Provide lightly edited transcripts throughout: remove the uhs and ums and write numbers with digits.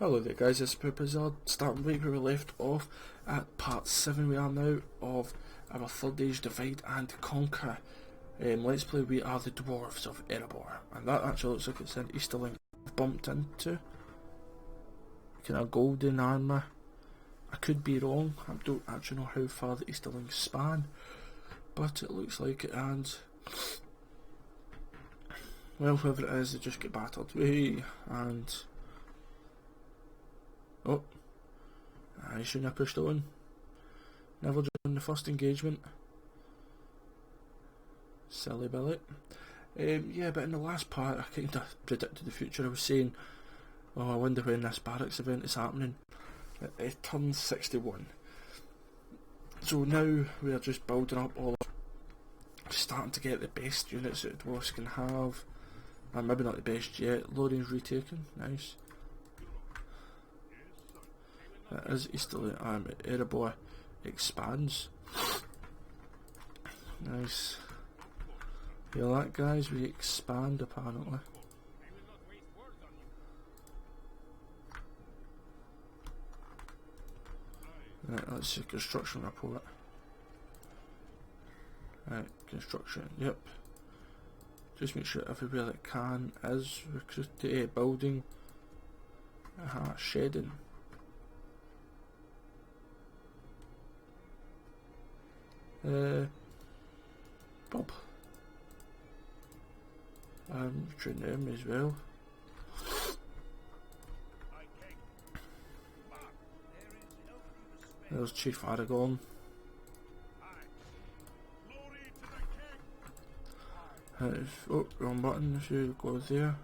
Hello there guys, it's ProudPidgezard, starting right where we left off at part 7 we are now of our Third Age Divide and Conquer. Let's play. We are the Dwarves of Erebor, and that actually looks like it's an Easter link I've bumped into. Kind of golden armour. I could be wrong, I don't actually know how far the Easter links span, but it looks like it, and well, whoever it is, they just get battered. And oh, I shouldn't have pushed on. Never joined the first engagement. Silly Billy. Yeah, but in the last part, I kind of predicted the future. I was saying, oh, I wonder when this barracks event is happening. It turns 61. So now we are just building up all of, starting to get the best units that the dwarves can have. And maybe not the best yet. Lorraine's retaken. Nice. That is Easterly. Erebor expands. Nice. Feel that, guys? We expand apparently. Right, let's see construction report. Right, construction. Yep. Just make sure everywhere that can is recruited. Building. Shedding. Bob. Train them as well. There's Chief Aragon. Oh, wrong button, so go there.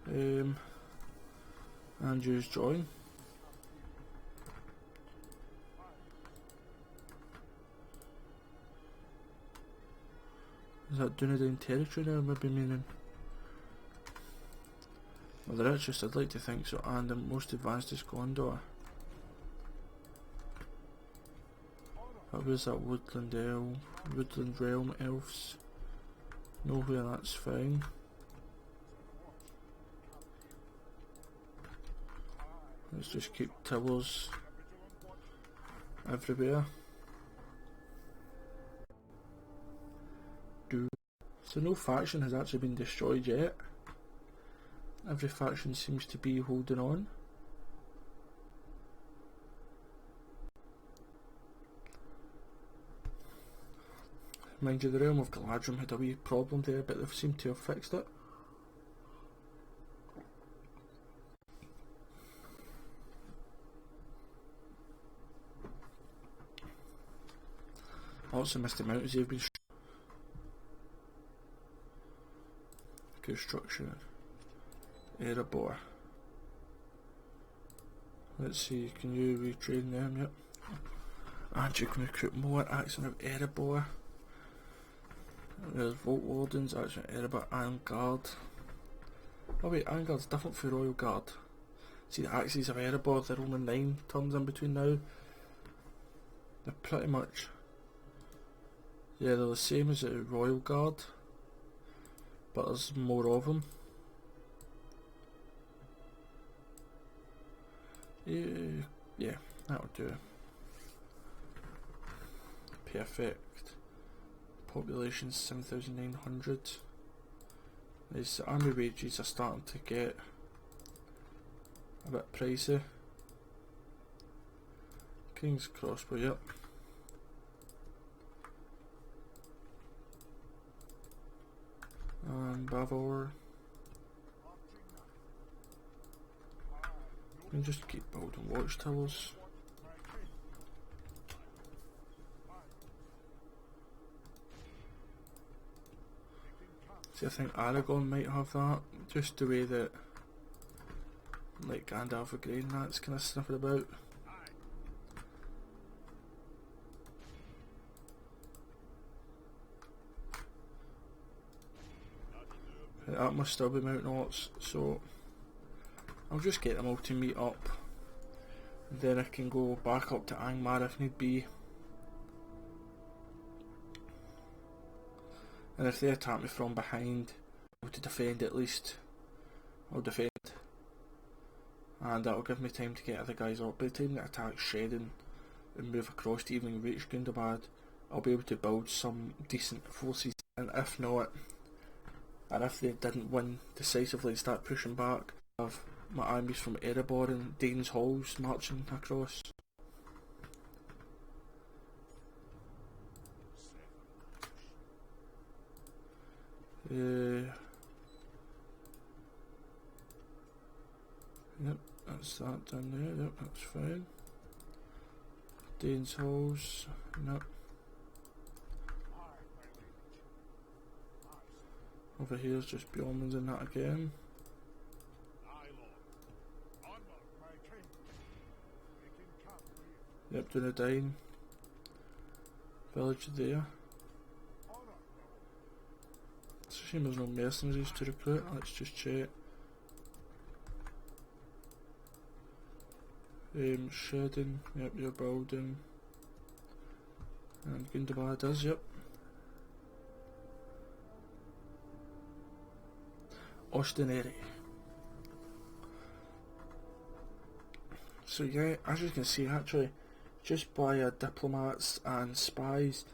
And use join. Is that Dunedain territory now, maybe meaning? Well, the richest, I'd like to think so, and the most advanced is Gondor. What was that? Woodland Realm Elves? Nowhere, that's fine. Let's just keep towers everywhere. So no faction has actually been destroyed yet. Every faction seems to be holding on. Mind you, the Realm of Galadrim had a wee problem there, but they've seemed to have fixed it. Also missed the mountains they've been construction. Erebor. Let's see, can you retrain them? Yep. And you can recruit more Action of Erebor. There's Vault Wardens, Action of Erebor, Iron Guard. Oh wait, Iron Guard's different for Royal Guard. See, the Axes of Erebor, they're only 9 turns in between now. They're pretty much, yeah, they're the same as the Royal Guard, but there's more of them. Yeah, that'll do. Perfect. Population 7,900. These army wages are starting to get a bit pricey. King's Crossbow, yep. And Bavor. And just keep building watchtowers. See, I think Aragon might have that, just the way that like Gandalf the Grey and that's kind of sniffing about. That must still be Mount Ots, so I'll just get them all to meet up. Then I can go back up to Angmar if need be. And if they attack me from behind, to defend at least, I'll defend. and that'll give me time to get other guys up. By the time that attack Shedden and move across to even reach Gundabad, I'll be able to build some decent forces, and if not, and if they didn't win decisively and start pushing back, I have my armies from Erebor and Dane's Halls marching across. Yep, that's that down there, yep, that's fine. Dane's Halls, yep. Over here's just Bjornman's and that again. Yep, Dunedain. Village there. It's a shame there's no mercenaries to recruit. Let's just check. Shedden, yep, you're building. And Gundabad is, yep. Ostineri. So yeah, as you can see actually, just by diplomats and spies,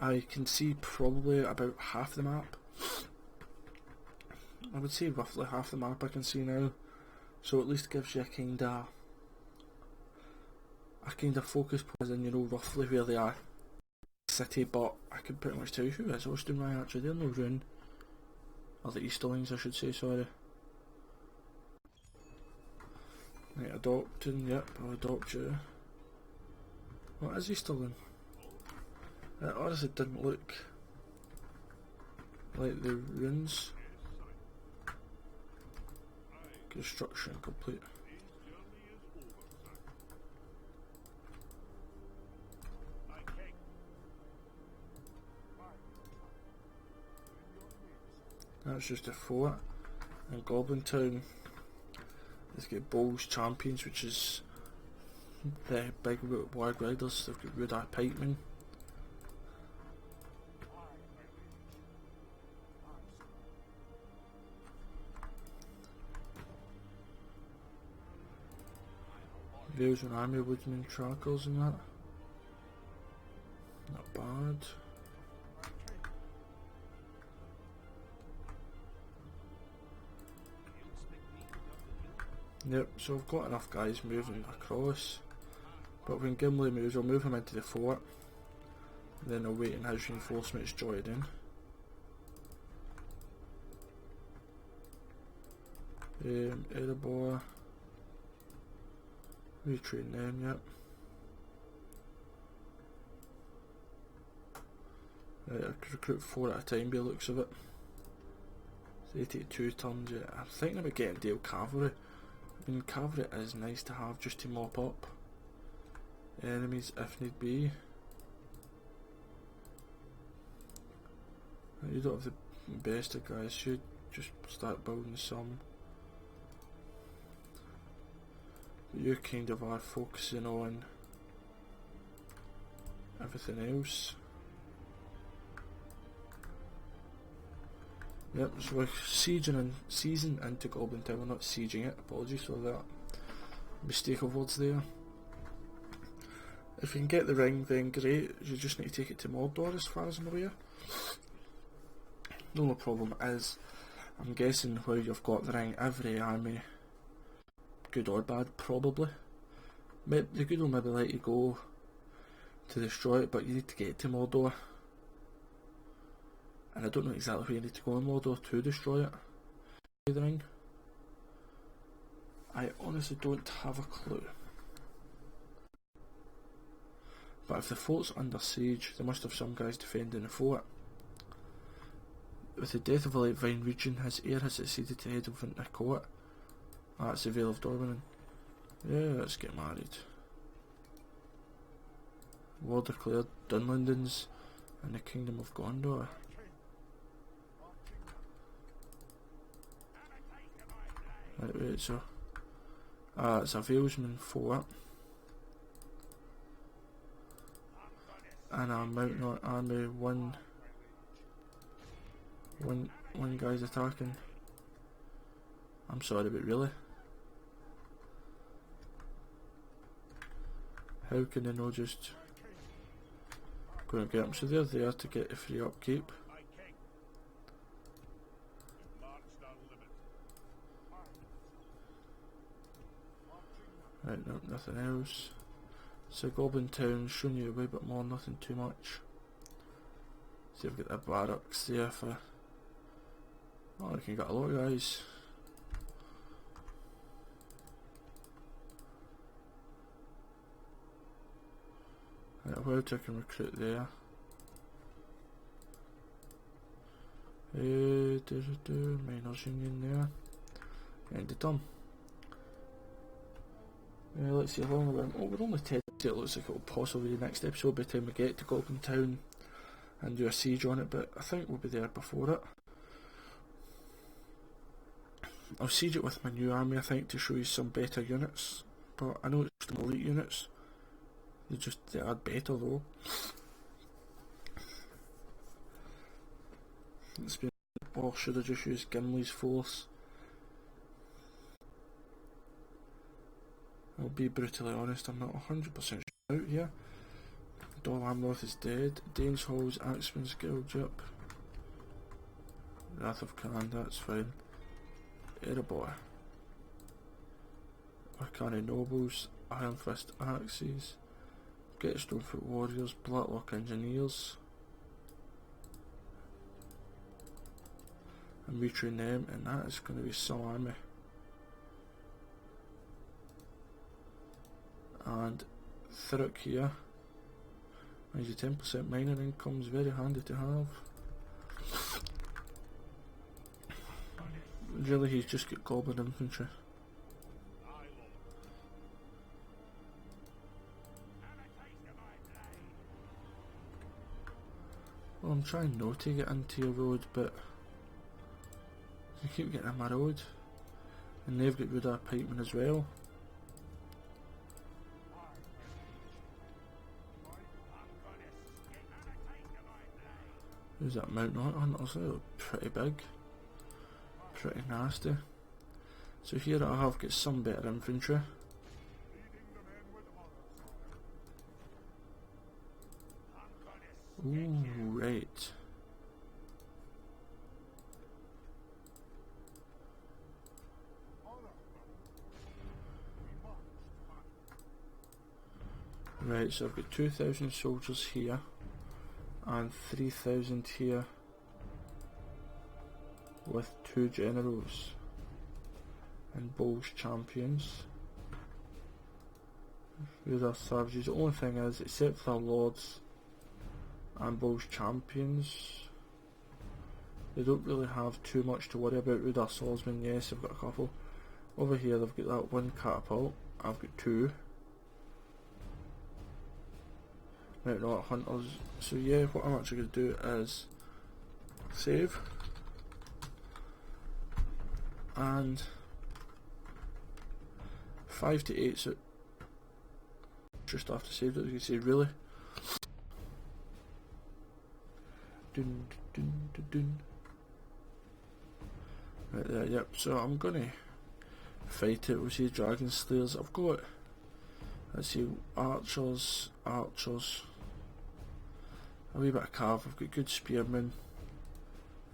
I can see probably about half the map. I would say roughly half the map I can see now. So at least gives you a kind of focus point, and you know roughly where they are. City, but I can pretty much tell you who is Ostenrai actually. They're no Rune. Or the Easterlings I should say, sorry. Right, adopting, yep, I'll adopt you. What is Easterling? It honestly didn't look like the runes. Construction complete. That's just a fort. And Goblin Town has got Bowls Champions, which is the big Warg Riders. They've got Rudar Pikemen. Vales and Army Woodsman Trackers and that. Not bad. Yep, so I've got enough guys moving across, but when Gimli moves I'll move him into the fort, and then I'll wait and his reinforcements join in. Erebor, retrain them, yep. Right, I could recruit 4 at a time by the looks of it. So they take 2 turns, yeah. I'm thinking about getting Dale Cavalry. I mean, cavalry is nice to have just to mop up enemies if need be. You don't have the best of guys, should just start building some. But you kind of are focusing on everything else. Yep, so we're seizing into Goblin Town, we're not sieging it, apologies for that mistake of words there. If you can get the ring then great, you just need to take it to Mordor as far as I'm aware. The only problem is, I'm guessing where you've got the ring, every army, good or bad probably, the good will maybe let you go to destroy it, but you need to get to Mordor. And I don't know exactly where you need to go in Mordor to destroy it. The ring. I honestly don't have a clue. But if the fort's under siege, they must have some guys defending the fort. With the death of a light vine region, his heir has succeeded to head of Vintner Court. That's the Vale of Dormanin. Yeah, let's get married. War declared Dunlindens and the Kingdom of Gondor. Right, so it's a Valesman fort, and a Mountain Army. One guy's attacking. I'm sorry, but really, How can they not just go and get them? So they're there to get the free upkeep. Right, no, nothing else. So Goblin Town showing you a wee bit more, nothing too much. See, I've got the barracks there for. Oh, I can get a lot of guys. Right, where I can recruit there. Miners Union there. And done. Let's see how long we're on. Oh, we're only 10. It looks like it will possibly be the next episode by the time we get to Goblin Town and do a siege on it, but I think we'll be there before it. I'll siege it with my new army, I think, to show you some better units, but I know it's just elite units. They add better though. It's been, or should I just use Gimli's force? I'll be brutally honest, I'm not 100% sure out here. Dol Amroth is dead. Danes Hall's Axeman's Guild up. Wrath of Khan, that's fine. Erebor. Arcane Nobles, Iron Fist Axes, Get Stonefoot Warriors, Blacklock Engineers. And retrain them, and that is going to be some army. And Thurrock here. As your 10% mining income is very handy to have. Really, he's just got Goblin Infantry. Well, I'm trying not to get into your road, but I keep getting on my road. And they've got rid of pikemen as well. Who's that Mountain Hunters? They look pretty big. Pretty nasty. So here I have got some better infantry. Ooh, right. Right, so I've got 2,000 soldiers here and 3,000 here with 2 generals and Bulls champions. These are savages. The only thing is, except for lords and Bulls champions, they don't really have too much to worry about. Rudar swordsmen, yes, I've got a couple. Over here they've got that 1 catapult, I've got 2. Right, not hunters. So yeah, what I'm actually going to do is save and 5 to 8, so just after saved it, you can see really. Dun, dun, dun, dun. Right there, yep. So I'm gonna fight it. We'll see Dragon Slayers. I've got, let's see, archers, a wee bit of cav. I've got good spearmen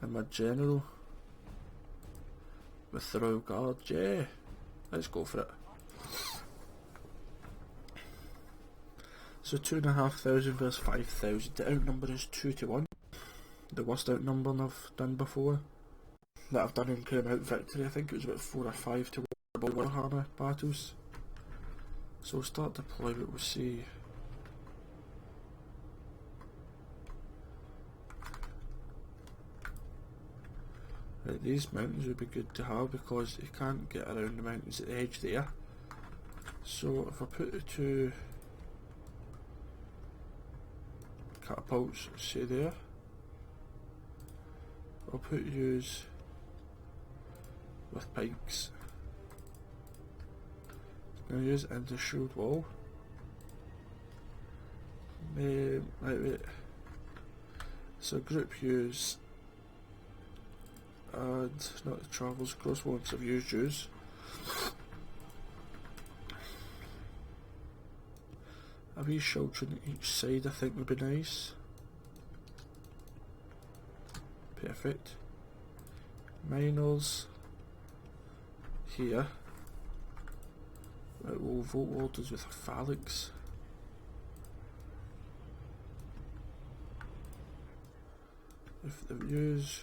and my general with the Royal Guard. Yeah, let's go for it. So 2,500 versus 5,000. The outnumber is 2 to 1. The worst outnumbering I've done before. That I've done in Crown Out Victory. I think it was about 4 or 5 to 1 Warhammer battles. So we'll start deployment. We'll see. Right, these mountains would be good to have because you can't get around the mountains at the edge there. So if I put the 2 catapults, say there, I'll put yous with pikes. Now use into shield wall. Wait. So group use and not the travels, crossbones I've used yous. a wee children each side I think would be nice. Perfect. Miners here. Right, we'll vote orders with a phalanx. If the views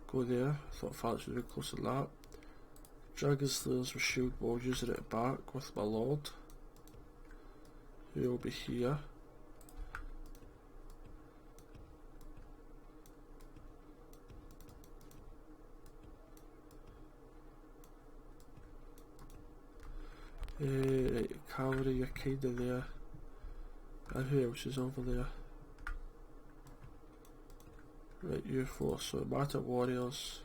go there, I thought phalanx would be close to that. Dragon Slayers with shield warriors are at the back with my lord, who will be here. Right, cavalry, you're kinda there. And who else is over there? Right, you four, so Matter Warriors.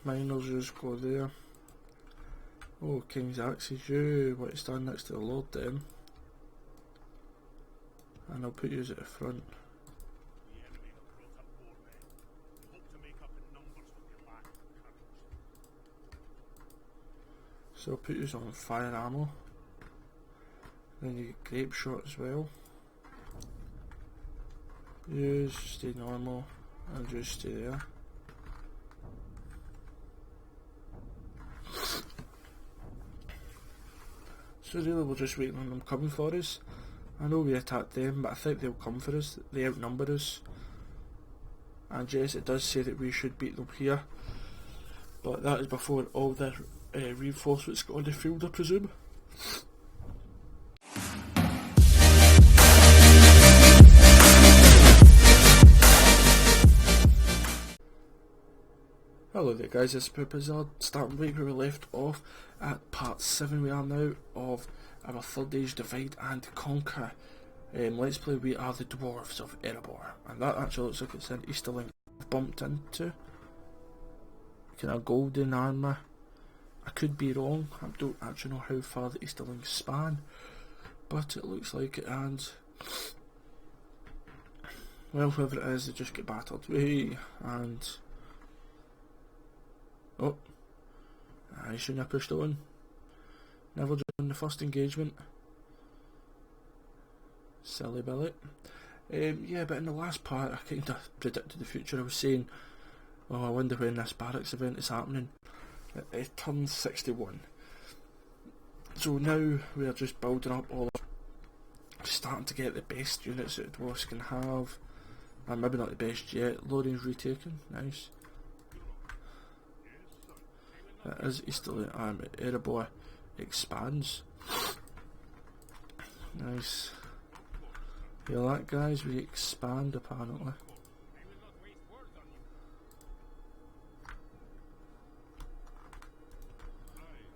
Miners just go there. Oh, King's Axes, you want to stand next to the Lord then. And I'll put you at the front. So I'll put you on fire ammo. Then you get grape shot as well. You stay normal and just stay there. So really we're just waiting on them coming for us. I know we attacked them, but I think they'll come for us. They outnumber us. And yes, it does say that we should beat them here. But that is before all the reinforcements got on the field, I presume. Hello there guys, this is ProudPidgezard, starting right where we left off at part 7 we are now of our Third Age Divide and Conquer Let's Play. We are the Dwarves of Erebor, and that actually looks like it's an Easterling I've bumped into. Kind of golden armour. I could be wrong, I don't actually know how far the Easterlings span, but it looks like it, and well, whoever it is, they just get battered. And oh, I shouldn't have pushed it on. Never joined the first engagement. Silly billet. Yeah, but in the last part I kind of predicted the future. I was saying, oh, I wonder when this barracks event is happening. It turns 61. So now we are just building up all of, starting to get the best units that Dwarves can have. And maybe not the best yet. Lorion's retaken, nice. That is Easterly Erebor expands. Nice. Feel that guys, we expand apparently.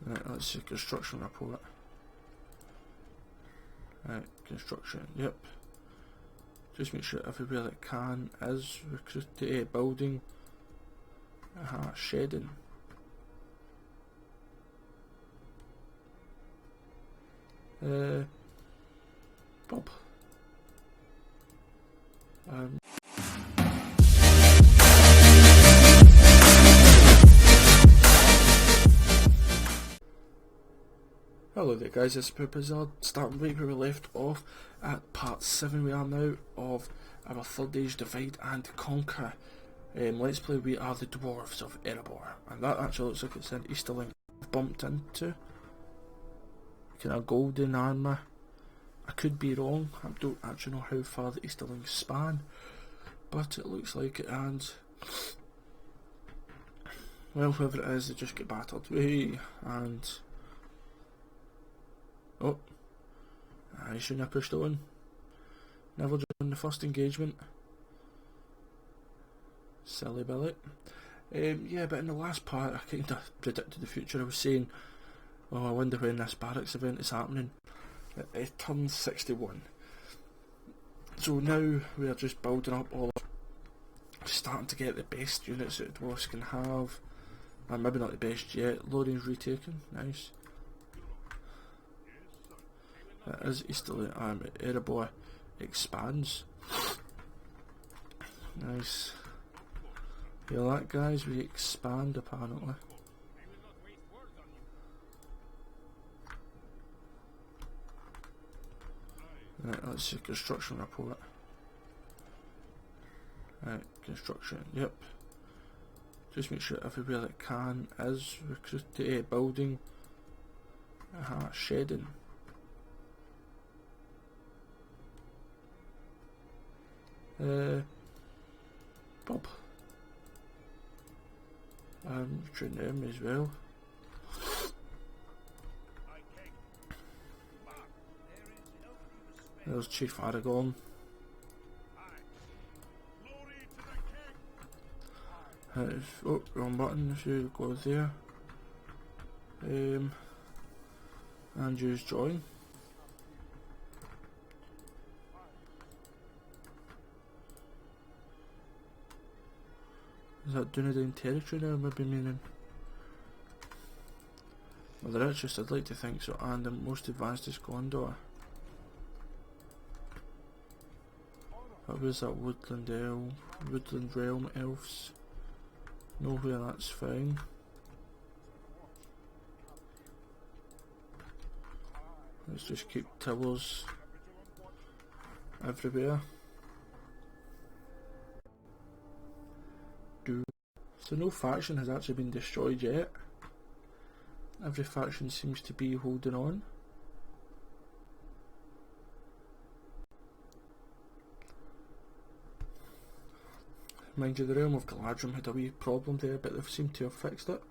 Right, let's see construction report. Right, construction, yep. Just make sure everywhere that can is recruited, building, shedding. Bob. Hello there guys, this is ProudPidgezard, starting right where we left off at part 7 we are now of our Third Age Divide and Conquer Let's Play. We are the Dwarves of Erebor, and that actually looks like it's an Easterling I've bumped into. Kind of golden armour. I could be wrong, I don't actually know how far the Easterlings span, but it looks like it, and well, whoever it is, they just get battered. And oh, I shouldn't have pushed it on. Never joined the first engagement. Silly billet. Yeah, but in the last part I kind of predicted the future. I was saying, oh, I wonder when this barracks event is happening. It turns 61. So now we are just building up all of, starting to get the best units that Dwarves can have. And maybe not the best yet. Lorion's retaken, nice. It is easterly. Erebor expands. Nice. Feel that, guys? We expand apparently. Right, let's see construction report. Right, construction. Yep. Just make sure everywhere that can is recruited. Building. Shedding. Bob. Train them as well. There's Chief Aragon. Oh, wrong button. If you go there, and use join. Is that Dunedain territory now? Maybe meaning. Well, the richest, I'd like to think so, and the most advanced is Gondor. What was that Woodland Realm Elves? Nowhere, that's fine. Let's just keep towers everywhere. So no faction has actually been destroyed yet. Every faction seems to be holding on. Mind you, the Realm of Galadrim had a wee problem there, but they've seemed to have fixed it.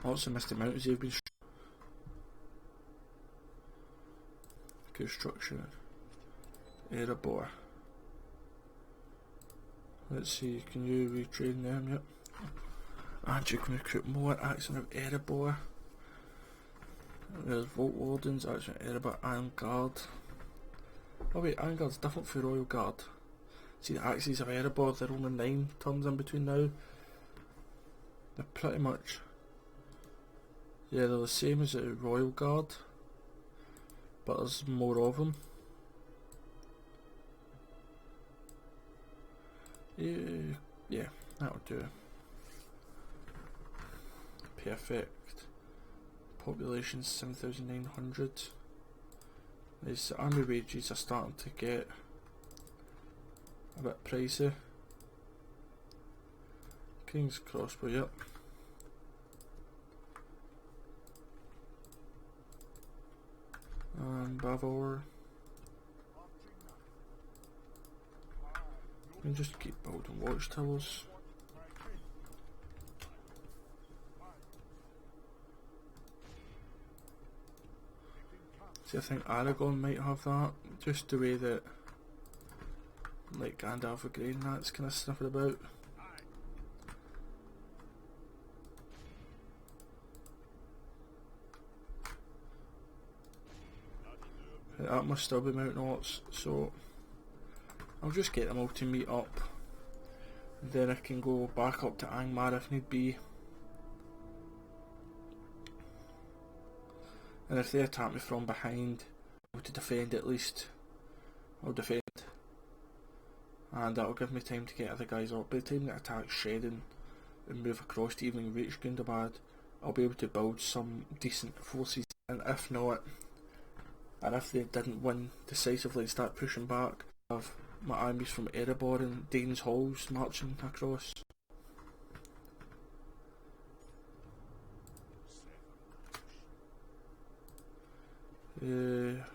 Also missed the mountains they've been construction. Erebor. Let's see, can you retrain them? Yep. And you can recruit more Action of Erebor. There's Vault Wardens, Action of Erebor, Iron Guard. Oh wait, Iron Guard's different for Royal Guard. See, the Axes of Erebor, they're only 9 turns in between now. They're pretty much, yeah, they're the same as the Royal Guard, but there's more of them. Yeah, that'll do. Perfect. Population 7,900. These army wages are starting to get a bit pricey. King's Crossbow, yep. And Bavor. And just keep building watchtowers. See, I think Aragon might have that, just the way that like Gandalf the Grey and that's kind of sniffing about. That must still be Mount Ots, so I'll just get them all to meet up, and then I can go back up to Angmar if need be. And if they attack me from behind, I'll to defend at least. I'll defend, and that'll give me time to get other guys up. By the time they attack Shedden and move across to even reach Gundabad, I'll be able to build some decent forces. And if not, and if they didn't win decisively and start pushing back, I have my armies from Erebor and Dane's Halls marching across. Yep,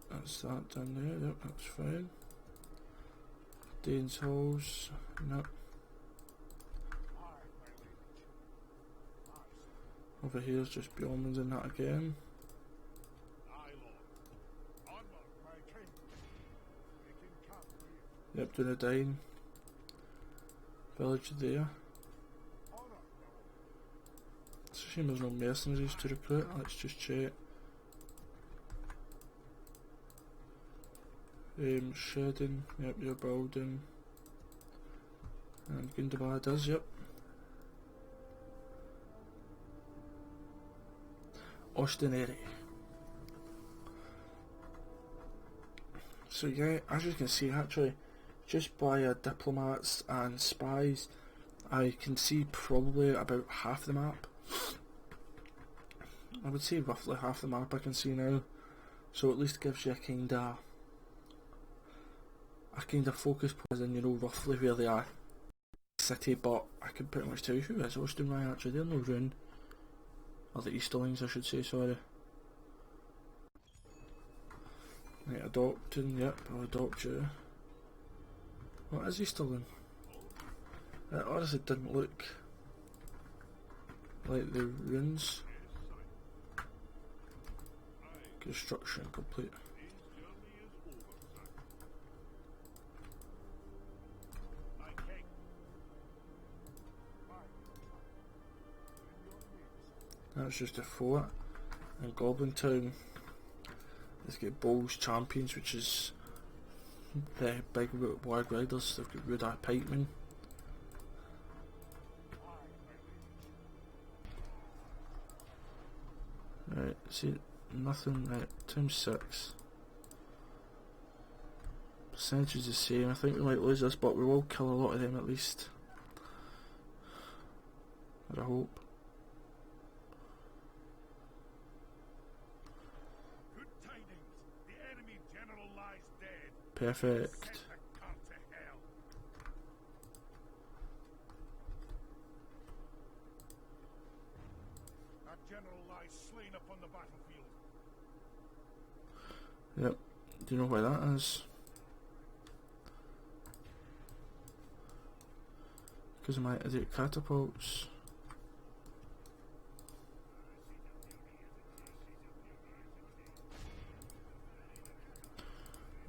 that's that done there, yep, that's fine. Dane's Halls, yep. Over here's just Bjornman's and that again. Yep, Dunedain. Village there. It's a shame there's no mercenaries to recruit. Let's just check. Shedding, yep, you're building. And Gundabad does, yep. Ostineri. So yeah, as you can see actually, just by diplomats and spies, I can see probably about half the map. I would say roughly half the map I can see now. So at least gives you a kind of focus point, and you know roughly where they are. City, but I can pretty much tell you who is Ostenrye actually. They're no Rune. Or the Easterlings I should say, sorry. Right, adopting, yep, I'll adopt you. What is Easterling? It honestly didn't look like the runes. Construction complete. That's just a fort. And Goblin Town, they've got Bulls Champions, which is the big Warg Riders. They've got Rude Eye Pikemen. Right, see, nothing, right, times 6. Percentage is the same. I think we might lose this, but we will kill a lot of them at least. I hope. Good tidings. The enemy general lies dead. Perfect. Send the cunt to hell. That general lies slain upon the battlefield. Yep. Do you know why that is? Because of my idiot catapults.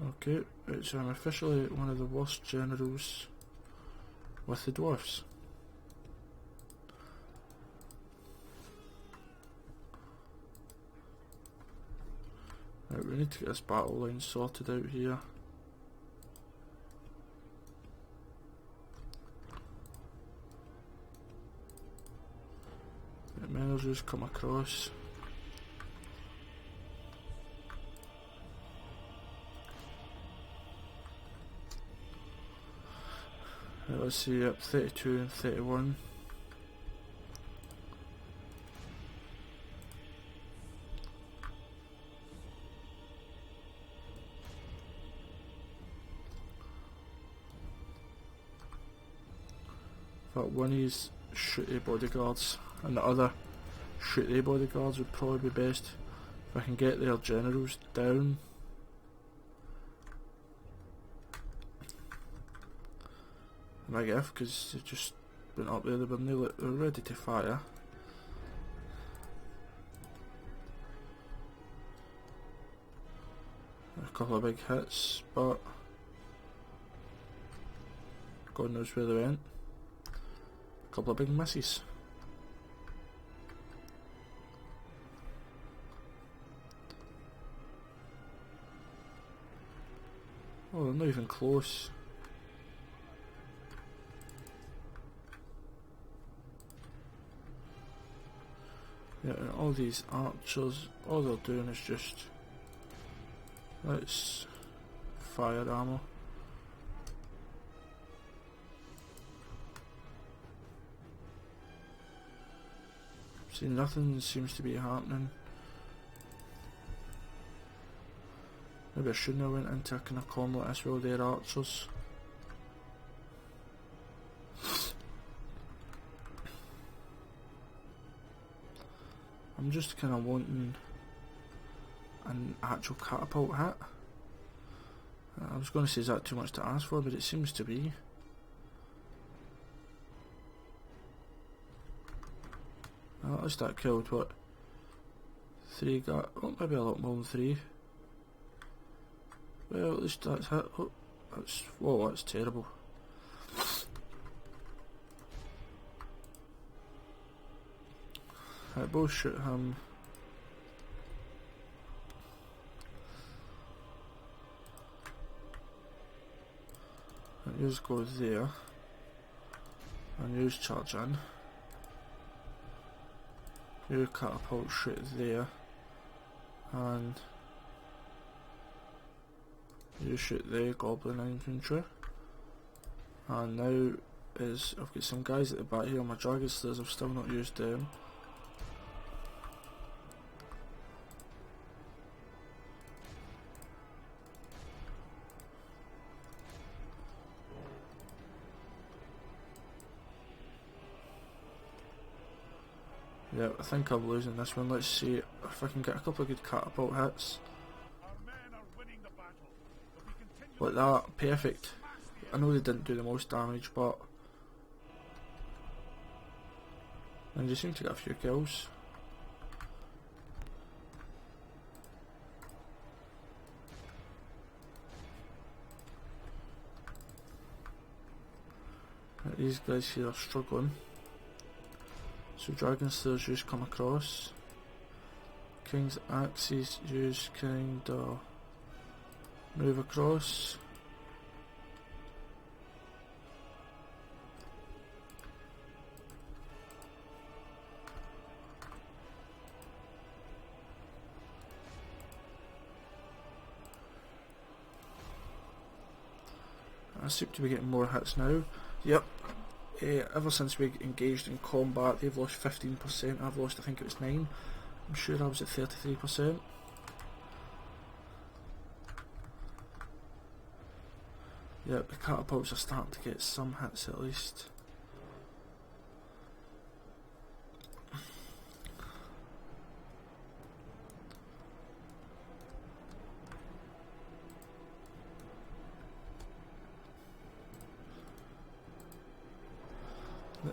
Okay, right, so I'm officially one of the worst generals with the dwarfs. Right, we need to get this battle line sorted out here. Right, managers come across. Right, let's see, up 32 and 31. But one is shoot the bodyguards, and the other shoot the bodyguards would probably be best. If I can get their generals down. I guess because they just went up there, they were ready to fire. A couple of big hits, but God knows where they went. A couple of big misses. Oh, they're not even close. Yeah, and all these archers, all they're doing is just let's fire ammo. See, nothing seems to be happening. Maybe I shouldn't have went into a kind of column like this with all their archers. I'm just kind of wanting an actual catapult hit. I was going to say, is that too much to ask for, but it seems to be. At least that killed, what, 3 guys, oh, maybe a lot more than 3. Well, at least that's hit. Oh, that's, whoa, that's terrible. Right, both shoot him. Yours go there. And yours charge in. Your catapult straight there. And you shoot the goblin infantry. And now is I've got some guys at the back here on my dragon slayers. I've still not used them. Yeah, I think I'm losing this one. Let's see if I can get a couple of good catapult hits. Our men are winning the battle. If we continue Like that, perfect. I know they didn't do the most damage, but and they seem to get a few kills. Right, these guys here are struggling. So Dragon Slayers just come across. King's Axes just kinda move across. I seem to be getting more hits now. Yep. Ever since we engaged in combat, they've lost 15%. I've lost, I think it was 9. I'm sure I was at 33%. Yep, the catapults are starting to get some hits at least.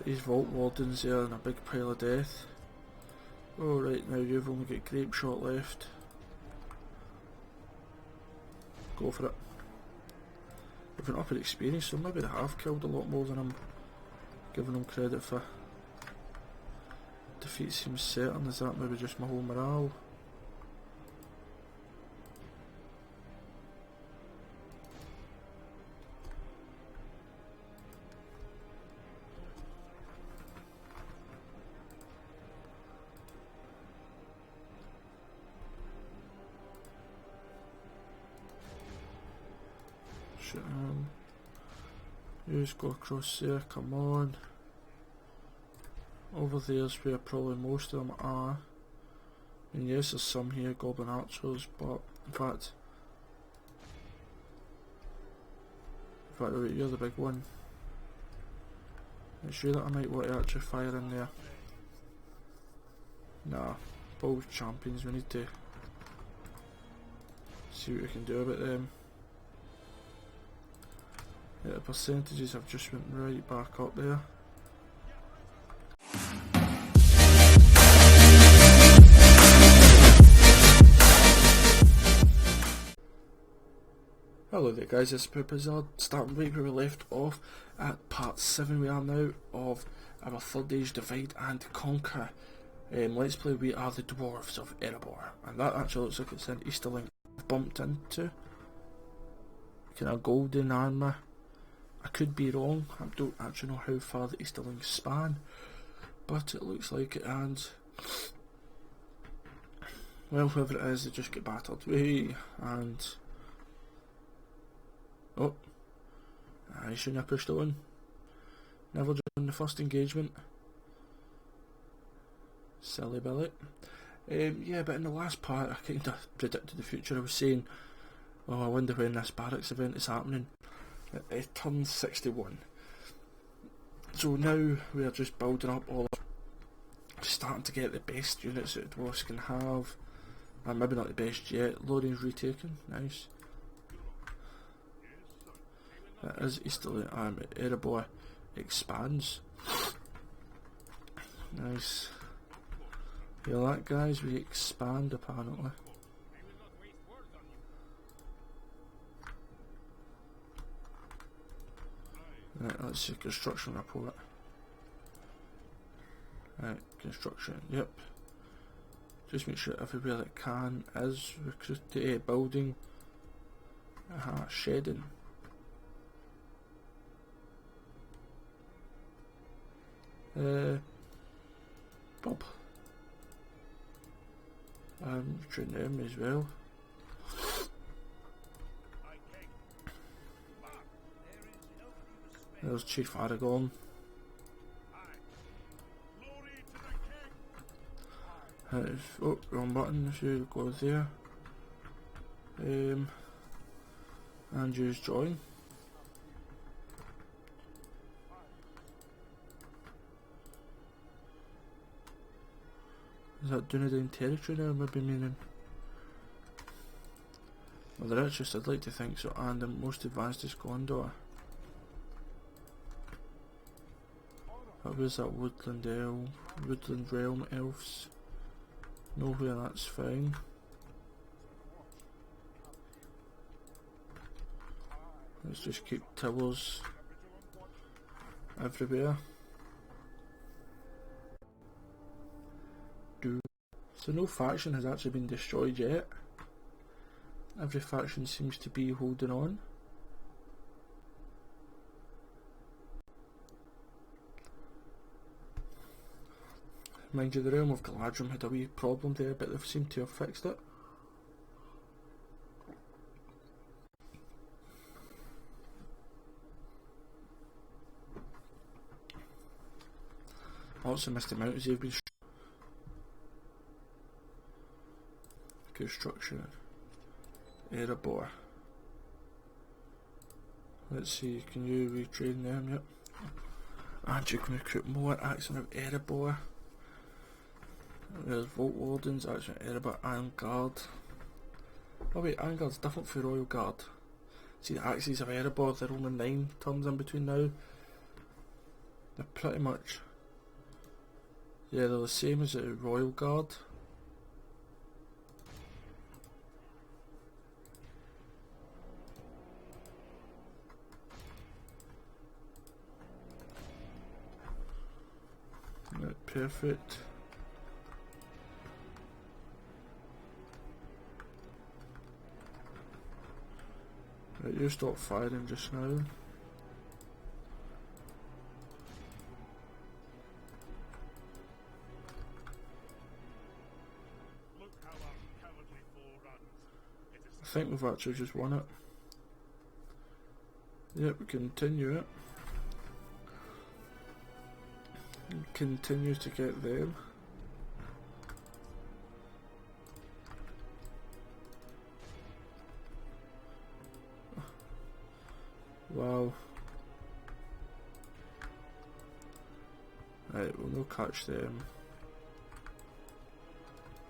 These Vault Wardens there and a big pile of death. Oh right, now you've only got grape shot left. Go for it. They've been up in experience, so maybe they have killed a lot more than I'm giving them credit for. Defeat seems certain. Is that maybe just my whole morale? You just go across there, come on. Over there's where probably most of them are. And yes, there's some here, Goblin Archers, but in fact, you're the big one. I'm sure that I might want to actually fire in there. Nah, both champions, we need to see what we can do about them. Yeah, the percentages have just went right back up there. Hello there guys, it's ProudPidgezard, starting right where we left off at part 7 we are now of our Third Age Divide and Conquer. Let's play We Are the Dwarves of Erebor, and that actually looks like it's an Easterling I've bumped into. Kind of golden armour. I could be wrong, I don't actually know how far the Easterlings span, but it looks like it, and well, whoever it is, they just get battered. And oh, I shouldn't have pushed it on. Never joined the first engagement. Silly Billy. Yeah, but in the last part I kind of predicted the future. I was saying, oh, I wonder when this barracks event is happening. It turns 61. So now we are just building up all of, starting to get the best units that dwarves can have. And maybe not the best yet. Lorion's retaken, nice. That is Easterly Erebor expands. Nice. Feel that guys, we expand apparently. Right, let's see construction report. Right, construction, yep. Just make sure everywhere that can is recruited, building, shedding. Bob. Train them as well. There's Chief Aragon. Oh, wrong button, so go there. And use join. Is that Dunedain territory now, maybe meaning? Well, the richest, I'd like to think so, and the most advanced is Gondor. What was that Woodland Realm Elves? Nowhere, that's fine. Let's just keep towers everywhere. So no faction has actually been destroyed yet. Every faction seems to be holding on. Mind you, the Realm of Galadrim had a wee problem there, but they've seemed to have fixed it. Also missed them out as they've been construction. Erebor. Let's see, can you retrain them? Yep. And you can recruit more Action of Erebor. There's Vault Wardens, Action of Erebor, and Guard. Oh wait, Iron Guard's different for Royal Guard. See the Axes of Erebor, they're only 9 turns in between now. They're pretty much, yeah, they're the same as the Royal Guard. Right, perfect. Right, you stop firing just now. Look how our cowardly foe runs. I think we've actually just won it. Yep, we continue it. Continue to get them. Wow. Right, we'll no catch them.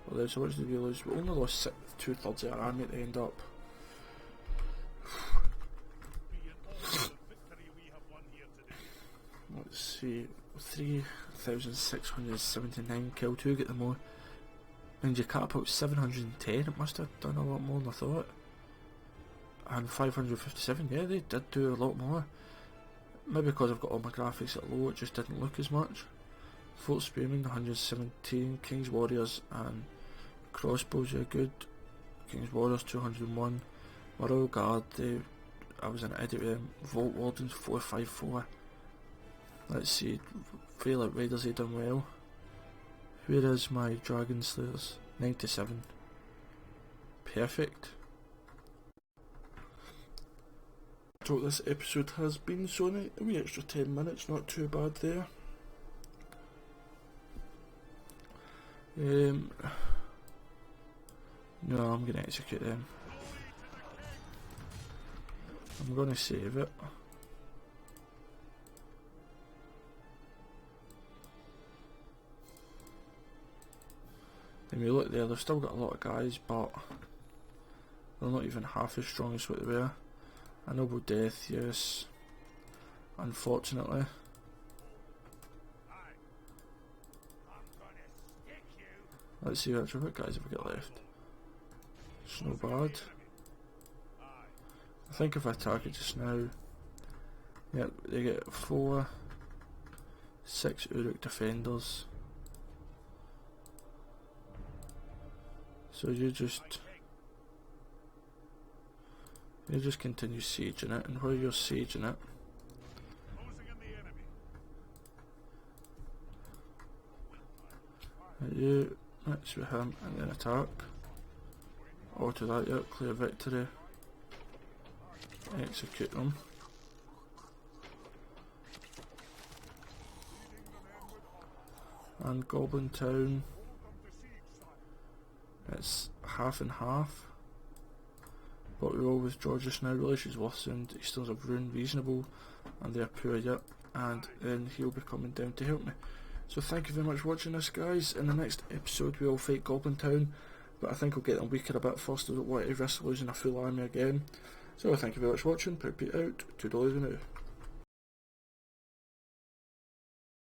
Well, there's how much did we lose? We only lost 2/3 of our army at the end up. Let's see, 3,679 killed. Who get the more? And your catapult 710. It must have done a lot more than I thought. And 557. Yeah, they did do a lot more. Maybe because I've got all my graphics at low, it just didn't look as much. Fort Spearman 117. King's Warriors and Crossbows are good. King's Warriors 201. My Royal Guard, I was an idiot with them. Vault Wardens 454. Let's see, Failite Raiders, they done well. Where is my Dragon Slayers? 97. Perfect. That's what this episode has been, so a wee extra 10 minutes, not too bad there. No, I'm going to execute them. I'm going to save it. And we look there, they've still got a lot of guys, but they're not even half as strong as what they were. A Noble Death, yes. Unfortunately. Let's see actually what guys have we got left. It's no bad. I think if I attack it just now, yep, they get 6 Uruk defenders. So you just continue sieging it, and while you're sieging it, You mix with him and then attack. Or to that, yep, clear victory. Execute them. And Goblin Town, it's half and half. But we roll with George just now, relations worsened, he still has a rune reasonable, and they're poor yet, and then he'll be coming down to help me. So thank you very much for watching this, guys. In the next episode we will fight Goblin Town, but I think we'll get them weaker a bit first. I don't want to risk losing a full army again. So thank you very much for watching, ProudPidgezard out, toodaloo now.